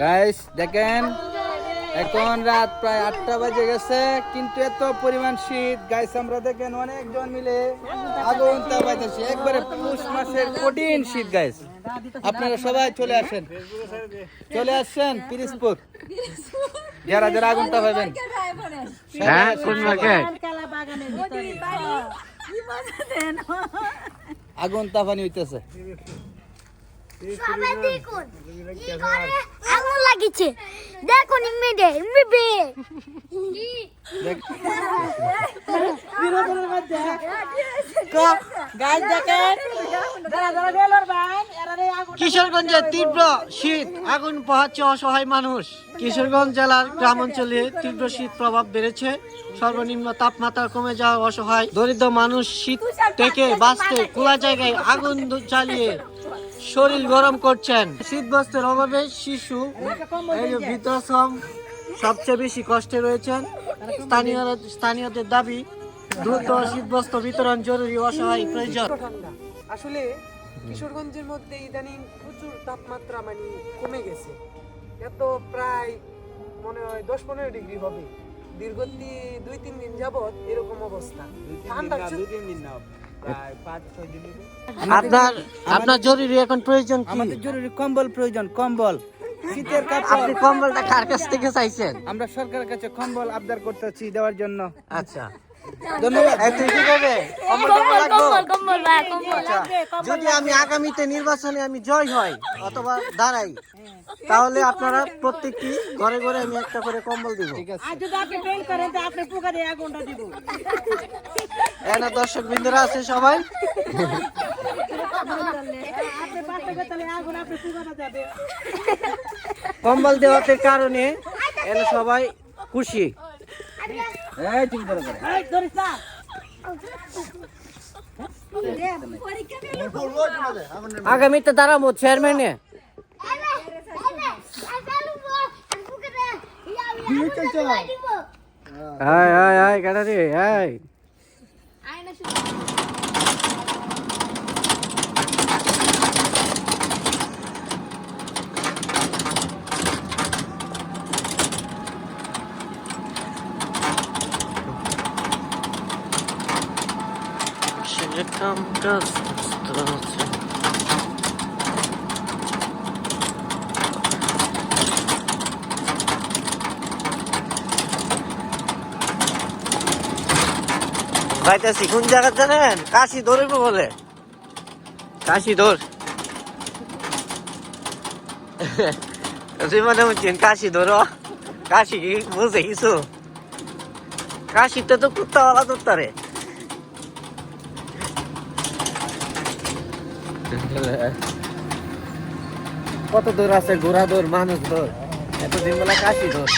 guys দেখেন এখন রাত প্রায় 8টা বাজে গেছে কিন্তু এত পরিমাণ শীত গাইস আমরা দেখেন অনেকজন মিলে আগুন তাপাইতেছি একবারে পৌষ মাসের কঠিন শীত গাইস আপনারা সবাই চলে আসছেন পিরিজপুর যারা যারা আগুন তাপাবেন হ্যাঁ কোন মার্কেট আগুন তাপানি হইতেছে সবাই দেখুন কি করে আগুন লাগিছে দেখুন ইমিডে ইমিবে বিরোধের মধ্যে গাছ দেখেন দাঁড়া বেলর ভাই এরারে আগুন কিশোরগঞ্জে তীব্র শীত আগুন পোহাচ্ছে অসহায় মানুষ কিশোরগঞ্জ জেলার গ্রাম অঞ্চলে তীব্র শীত প্রভাব বেড়েছে সর্বনিম্ন তাপমাত্রা কমে যাওয়া অসহায় দরিদ্র মানুষ শীত থেকে বাঁচতে খোলা জায়গায় আগুন জ্বালিয়ে শরীর গরম করছেন শীত বস্ত্রের অভাবে শিশু এই যে বৃদ্ধাশ্রম সবচেয়ে বেশি কষ্টে রয়েছেন স্থানীয়দের দাবি দ্রুত শীতবস্ত্র বিতরণ জরুরি অসহায় প্রয়োজন আসলে কিশোরগঞ্জের মধ্যে ইদানিং প্রচুর তাপমাত্রা মানে কমে গেছে এত প্রায় মনে হয় 10-15 ডিগ্রি হবে দীর্ঘতি 2-3 দিন যাবত এরকম অবস্থা ঠান্ডা 2-3 দিন না প্রায় 5-6 দিন আপনার জরুরি এখন প্রয়োজন কি আমাদের জরুরি কম্বল প্রয়োজন কম্বল শীতের কাপড় আপনি কম্বলটা কার কাছ থেকে চাইছেন আমরা সরকারের কাছে কম্বল আবদার করতেছি দেওয়ার জন্য আচ্ছা ধন্যবাদ তুই কি করবে কম্বল ভাই কম্বল যদি আমি আগামীতে নির্বাচনে আমি জয় হই অথবা দাঁড়াই তাহলে আপনারা প্রত্যেকটি ঘরে ঘরে আমি একটা করে কম্বল দিব ঠিক আছে আর যদি আপনি ফেল করেন তো আপনি পোকা দিয়ে আগুনটা দিব এনা দর্শক বৃন্দরা আছে সবাই আপনি পাশে গেলে আগুন আপনি পোকাটা যাবে কম্বল দেওয়ার কারণে এরা সবাই খুশি এই ঠিক করে করে এই ধরিস না আগামীতে দাঁড়াবো চেয়ারম্যানে হাই হাই হাই গাড়া রে হাই কাম কাজ ভাইতাছি কোন জায়গা জানেন কাশি ধরবো বলে কাশি ধর মনে হচ্ছেন কাশি ধরো কাশি কি বুঝে কিছু কাশিতে তো কুত্তাওয়ালা ধরতারে কত দূর আছে ঘোড়া দৌড় মানুষ দৌড় এতদিন বলে কাশি দৌড়